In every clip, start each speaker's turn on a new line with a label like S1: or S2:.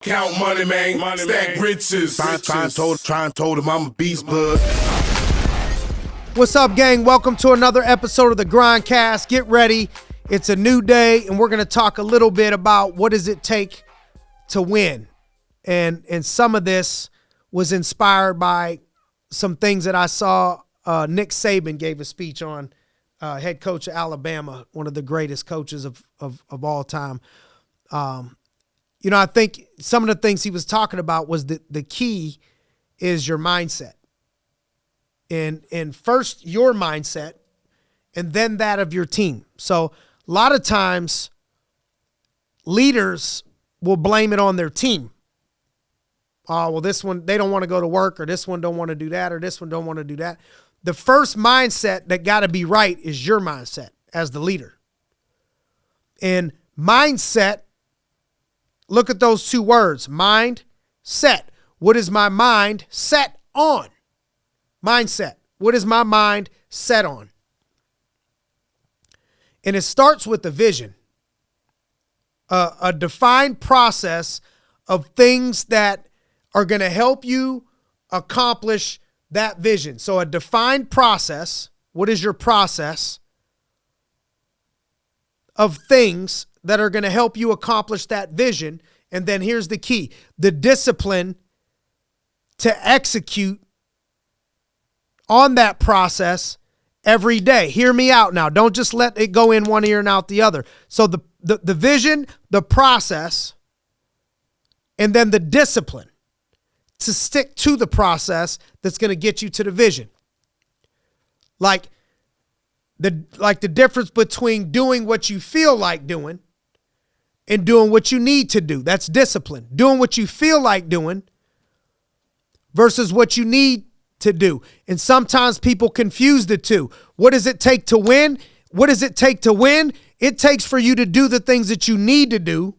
S1: Count money, man. Stack riches. Try and told him I'm a beast, bud.
S2: What's up, gang? Welcome to another episode of the GRINDcast. Get ready. It's a new day, and we're going to talk a little bit about what does it take to win. And some of this was inspired by some things that I saw. Nick Saban gave a speech on, head coach of Alabama, one of the greatest coaches of all time. I think some of the things he was talking about was that the key is your mindset. And first your mindset and then that of your team. So a lot of times leaders will blame it on their team. Oh, well, this one, they don't want to go to work, or this one don't want to do that, or this one don't want to do that. The first mindset that got to be right is your mindset as the leader. And mindset, look at those two words, mind, set. What is my mind set on? Mindset. What is my mind set on? And it starts with the vision, a defined process of things that are going to help you accomplish that vision. So a defined process. What is your process of things that are going to help you accomplish that vision? And then here's the key, the discipline to execute on that process every day. Hear me out now. Don't just let it go in one ear and out the other. So the vision, the process, and then the discipline to stick to the process that's going to get you to the vision. Like the difference between doing what you feel like doing and doing what you need to do. That's discipline. Doing what you feel like doing versus what you need to do. And sometimes people confuse the two. What does it take to win? What does it take to win? It takes for you to do the things that you need to do,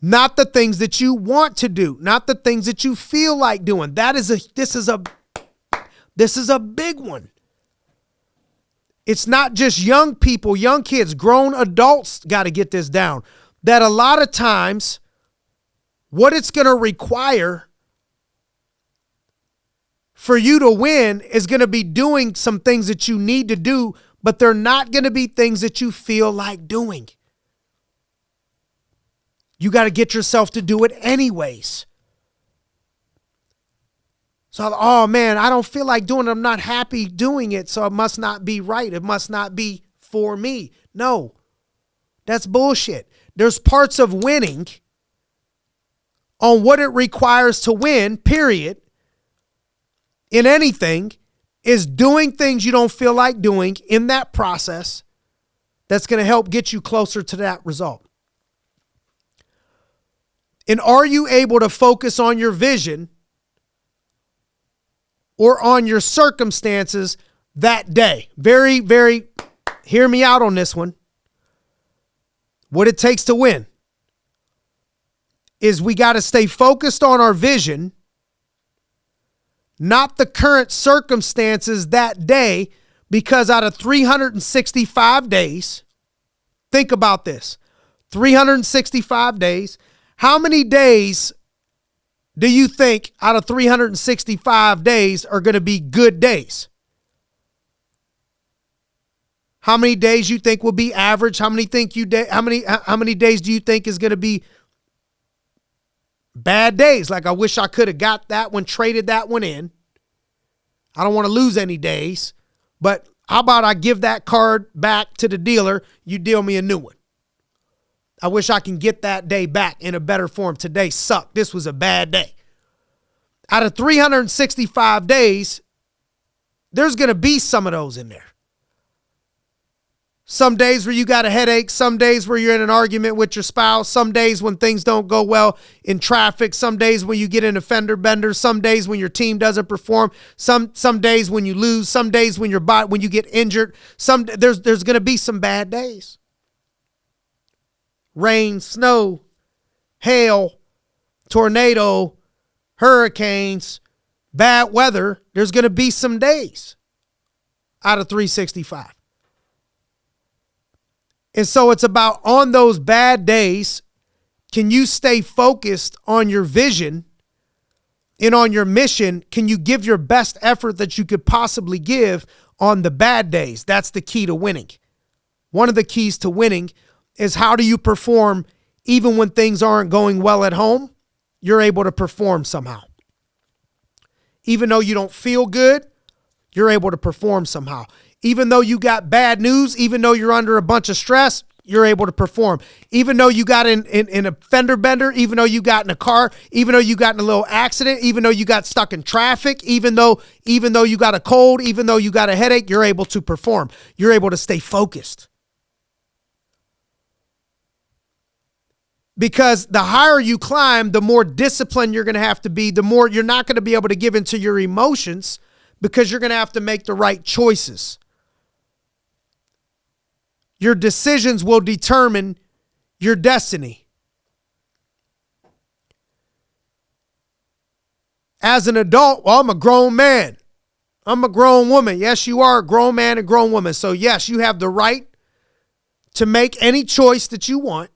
S2: not the things that you want to do, not the things that you feel like doing. This is a big one. It's not just young people, young kids, grown adults got to get this down. That a lot of times what it's going to require for you to win is going to be doing some things that you need to do, but they're not going to be things that you feel like doing. You got to get yourself to do it anyways. So, oh man, I don't feel like doing it. I'm not happy doing it, so it must not be right. It must not be for me. No, that's bullshit. There's parts of winning on what it requires to win, period, in anything, is doing things you don't feel like doing in that process that's going to help get you closer to that result. And are you able to focus on your vision or on your circumstances that day? Very, very, hear me out on this one. What it takes to win is we got to stay focused on our vision, not the current circumstances that day, because out of 365 days, think about this, 365 days, how many days do you think out of 365 days are going to be good days? How many days you think will be average? How many days do you think is going to be bad days? Like, I wish I could have got that one, traded that one in. I don't want to lose any days, but how about I give that card back to the dealer? You deal me a new one. I wish I can get that day back in a better form. Today sucked. This was a bad day. Out of 365 days, there's going to be some of those in there. Some days where you got a headache, some days where you're in an argument with your spouse, some days when things don't go well in traffic, some days when you get in a fender bender, some days when your team doesn't perform, some days when you lose, some days when you get injured, there's going to be some bad days. Rain, snow, hail, tornado, hurricanes, bad weather. There's going to be some days out of 365. And so it's about on those bad days, Can you stay focused on your vision and on your mission? Can you give your best effort that you could possibly give on the bad days? That's the key to winning. One of the keys to winning is how do you perform even when things aren't going well at home? You're able to perform somehow. Even though you don't feel good, you're able to perform somehow. Even though you got bad news, even though you're under a bunch of stress, you're able to perform. Even though you got in a fender bender, even though you got in a car, even though you got in a little accident, even though you got stuck in traffic, even though you got a cold, even though you got a headache, you're able to perform. You're able to stay focused. Because the higher you climb, the more disciplined you're going to have to be, the more you're not going to be able to give into your emotions because you're going to have to make the right choices. Your decisions will determine your destiny. As an adult, well, I'm a grown man. I'm a grown woman. Yes, you are a grown man and grown woman. So yes, you have the right to make any choice that you want.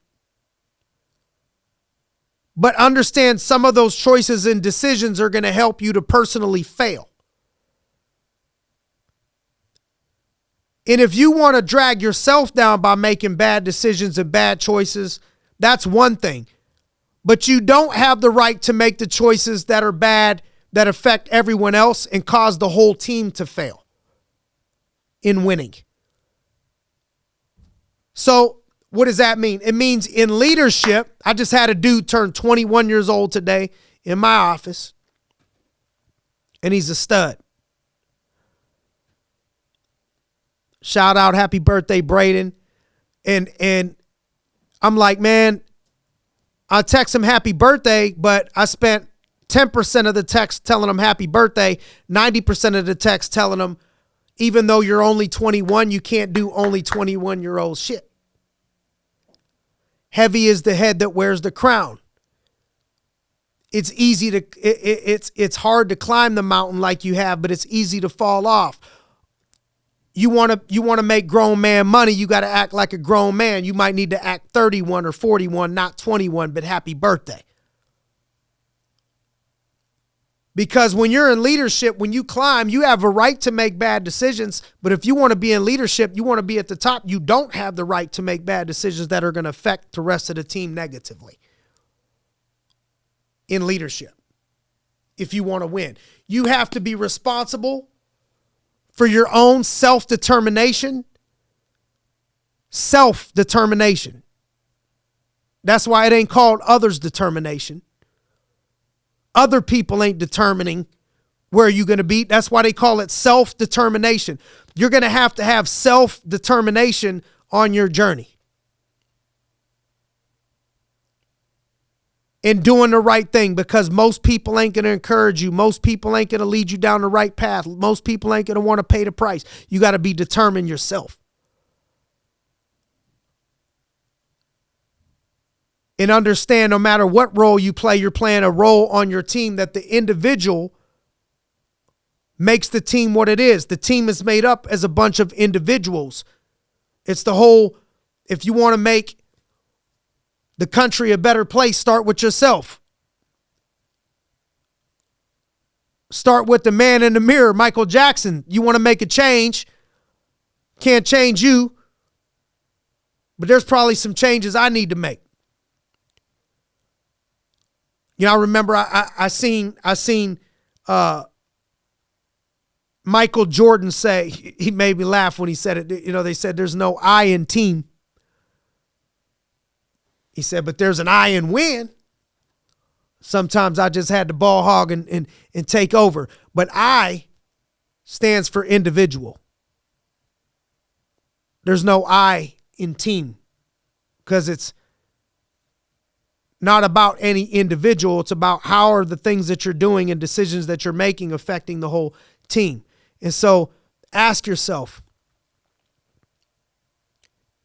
S2: But understand some of those choices and decisions are going to help you to personally fail. And if you want to drag yourself down by making bad decisions and bad choices, that's one thing. But you don't have the right to make the choices that are bad, that affect everyone else and cause the whole team to fail in winning. So what does that mean? It means in leadership, I just had a dude turn 21 years old today in my office, and he's a stud. Shout out, happy birthday, Braden. And I'm like, man, I text him happy birthday, but I spent 10% of the text telling him happy birthday, 90% of the text telling him, even though you're only 21, you can't do only 21-year-old shit. Heavy is the head that wears the crown. It's easy to, it's hard to climb the mountain like you have, but it's easy to fall off. You want to make grown man money, you got to act like a grown man. You might need to act 31 or 41, not 21, but happy birthday. Because when you're in leadership, when you climb, you have a right to make bad decisions. But if you want to be in leadership, you want to be at the top, you don't have the right to make bad decisions that are going to affect the rest of the team negatively. In leadership, if you want to win, you have to be responsible for your own self-determination. Self-determination. That's why it ain't called others' determination. Other people ain't determining where you're going to be. That's why they call it self-determination. You're going to have self-determination on your journey. In doing the right thing, because most people ain't going to encourage you. Most people ain't going to lead you down the right path. Most people ain't going to want to pay the price. You got to be determined yourself. And understand no matter what role you play, you're playing a role on your team, that the individual makes the team what it is. The team is made up as a bunch of individuals. It's the whole, if you want to make the country a better place, start with yourself. Start with the man in the mirror, Michael Jackson. You want to make a change, can't change you, but there's probably some changes I need to make. You know, I remember I seen Michael Jordan say, he made me laugh when he said it. You know, they said there's no I in team. He said, but there's an I in win. Sometimes I just had to ball hog and take over. But I stands for individual. There's no I in team, because it's not about any individual. It's about how are the things that you're doing and decisions that you're making affecting the whole team. And so ask yourself,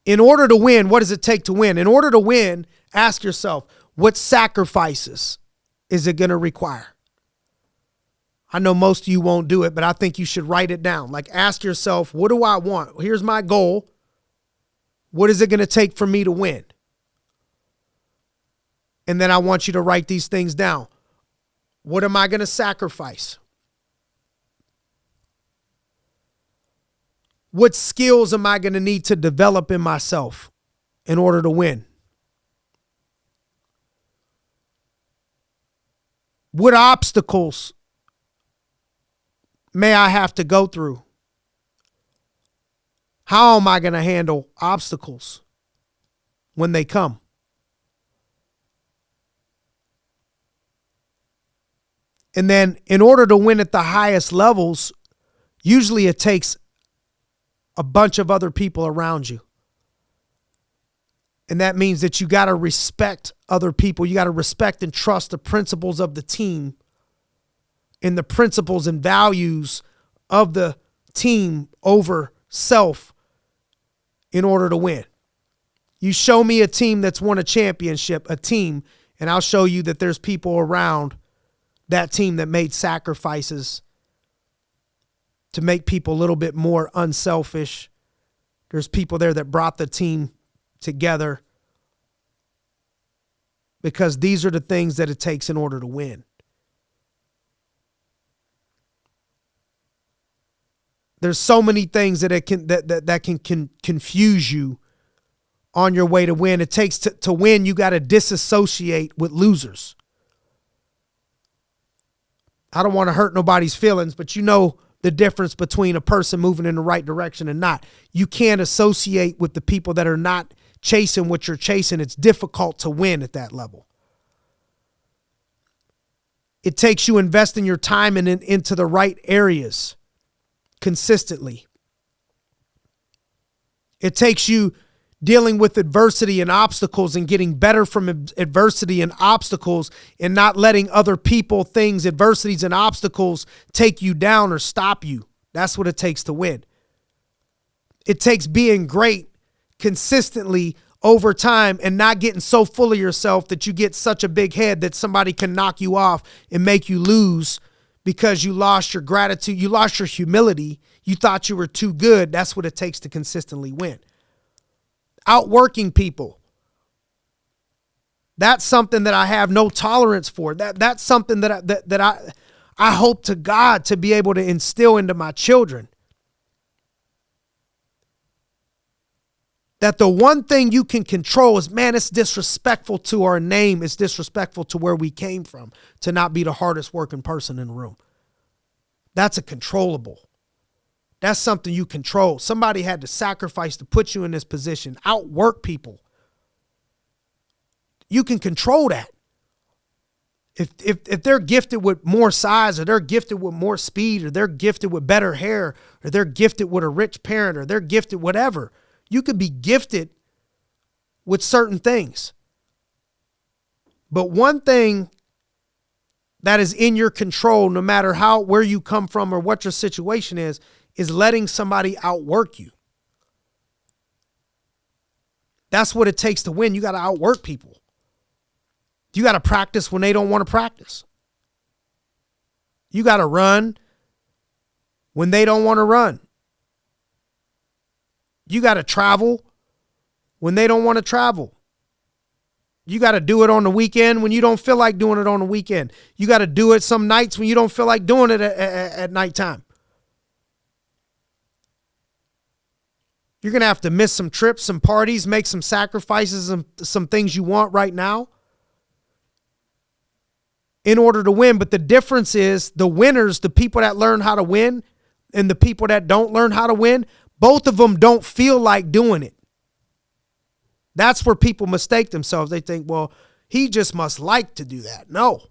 S2: in order to win, what does it take to win? In order to win, ask yourself, what sacrifices is it going to require? I know most of you won't do it, but I think you should write it down. Like, ask yourself, what do I want? Here's my goal. What is it going to take for me to win? And then I want you to write these things down. What am I going to sacrifice? What skills am I going to need to develop in myself in order to win? What obstacles may I have to go through? How am I going to handle obstacles when they come? And then in order to win at the highest levels, usually it takes a bunch of other people around you. And that means that you got to respect other people. You got to respect and trust the principles of the team and the principles and values of the team over self in order to win. You show me a team that's won a championship, a team, and I'll show you that there's people around that team that made sacrifices to make people a little bit more unselfish. There's people there that brought the team together because these are the things that it takes in order to win. There's so many things that can confuse you on your way to win. It takes to win, you got to disassociate with losers. I don't want to hurt nobody's feelings, but you know the difference between a person moving in the right direction and not. You can't associate with the people that are not chasing what you're chasing. It's difficult to win at that level. It takes you investing your time into the right areas consistently. It takes you dealing with adversity and obstacles and getting better from adversity and obstacles and not letting other people, things, adversities and obstacles take you down or stop you. That's what it takes to win. It takes being great consistently over time and not getting so full of yourself that you get such a big head that somebody can knock you off and make you lose because you lost your gratitude, you lost your humility, you thought you were too good. That's what it takes to consistently win. Outworking people. That's something that I have no tolerance for. That's something that I hope to God to be able to instill into my children. That the one thing you can control is, man, it's disrespectful to our name. It's disrespectful to where we came from to not be the hardest working person in the room. That's a controllable. That's something you control. Somebody had to sacrifice to put you in this position. Outwork people. You can control that. If they're gifted with more size, or they're gifted with more speed, or they're gifted with better hair, or they're gifted with a rich parent, or they're gifted whatever, you could be gifted with certain things. But one thing that is in your control, no matter where you come from or what your situation is letting somebody outwork you. That's what it takes to win. You got to outwork people. You got to practice when they don't want to practice. You got to run when they don't want to run. You got to travel when they don't want to travel. You got to do it on the weekend when you don't feel like doing it on the weekend. You got to do it some nights when you don't feel like doing it at nighttime. You're going to have to miss some trips, some parties, make some sacrifices, and some things you want right now in order to win. But the difference is the winners, the people that learn how to win and the people that don't learn how to win, both of them don't feel like doing it. That's where people mistake themselves. They think, well, he just must like to do that. No.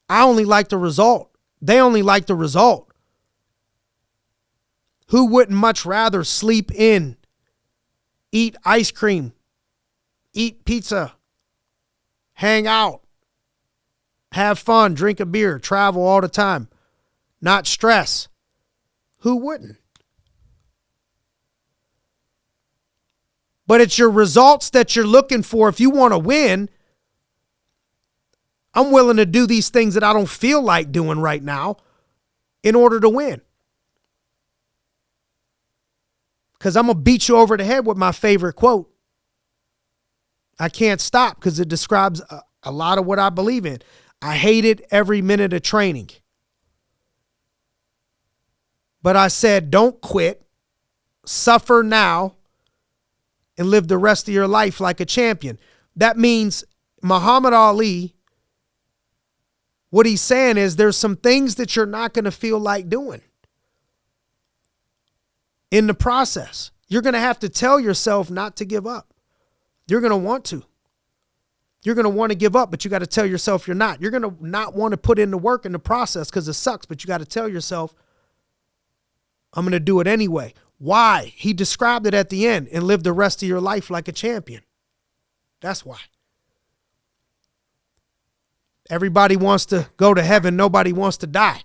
S2: I only like the result. They only like the result. Who wouldn't much rather sleep in, eat ice cream, eat pizza, hang out, have fun, drink a beer, travel all the time, not stress? Who wouldn't? But it's your results that you're looking for. If you want to win, I'm willing to do these things that I don't feel like doing right now in order to win. Because I'm going to beat you over the head with my favorite quote. I can't stop because it describes a lot of what I believe in. I hated every minute of training. But I said, don't quit, suffer now, and live the rest of your life like a champion. That means Muhammad Ali, what he's saying is there's some things that you're not going to feel like doing in the process. You're going to have to tell yourself not to give up. You're going to want to. You're going to want to give up, but you got to tell yourself you're not. You're going to not want to put in the work in the process because it sucks, but you got to tell yourself, I'm going to do it anyway. Why? He described it at the end, and live the rest of your life like a champion. That's why. Everybody wants to go to heaven. Nobody wants to die.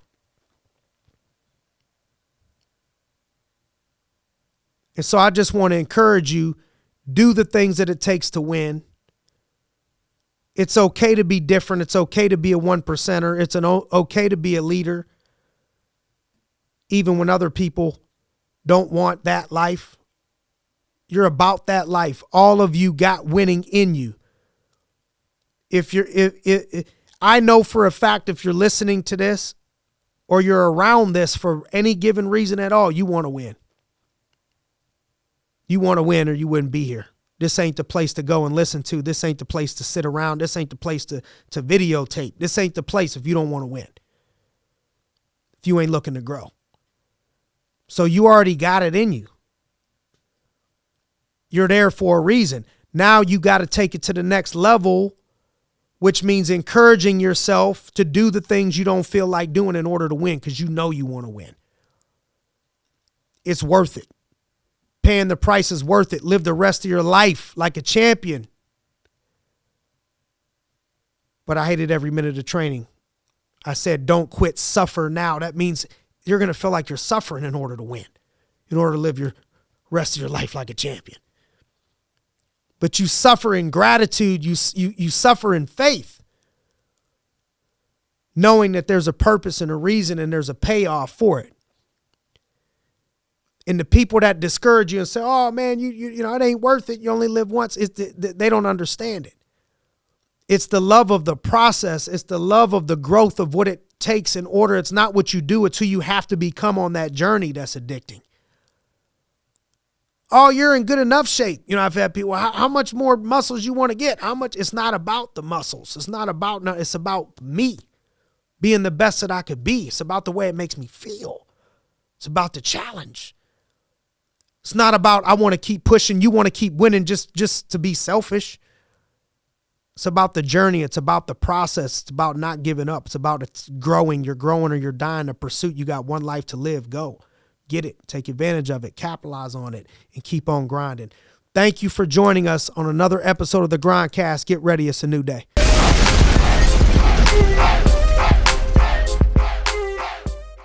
S2: And so I just want to encourage you, do the things that it takes to win. It's okay to be different. It's okay to be a 1%er. It's okay to be a leader, even when other people don't want that life. You're about that life. All of you got winning in you. I know for a fact if you're listening to this or you're around this for any given reason at all, you want to win. You want to win or you wouldn't be here. This ain't the place to go and listen to. This ain't the place to sit around. This ain't the place to videotape. This ain't the place if you don't want to win. If you ain't looking to grow. So you already got it in you. You're there for a reason. Now you got to take it to the next level, which means encouraging yourself to do the things you don't feel like doing in order to win because you know you want to win. It's worth it. Paying the price is worth it. Live the rest of your life like a champion. But I hated every minute of training. I said, don't quit, suffer now. That means you're going to feel like you're suffering in order to win, in order to live your rest of your life like a champion. But you suffer in gratitude. You suffer in faith, knowing that there's a purpose and a reason and there's a payoff for it. And the people that discourage you and say, oh, man, you know, it ain't worth it. You only live once. They don't understand it. It's the love of the process. It's the love of the growth of what it takes in order. It's not what you do. It's who you have to become on that journey that's addicting. Oh, you're in good enough shape. You know, I've had people, how much more muscles you want to get? How much? It's not about the muscles. It's about me being the best that I could be. It's about the way it makes me feel. It's about the challenge. It's not about I want to keep pushing, you want to keep winning just to be selfish. It's about the journey. It's about the process. It's about not giving up. It's about it's growing. You're growing or you're dying. A pursuit. You got one life to live. Go. Get it. Take advantage of it. Capitalize on it and keep on grinding. Thank you for joining us on another episode of the GRINDcast. Get ready. It's a new day.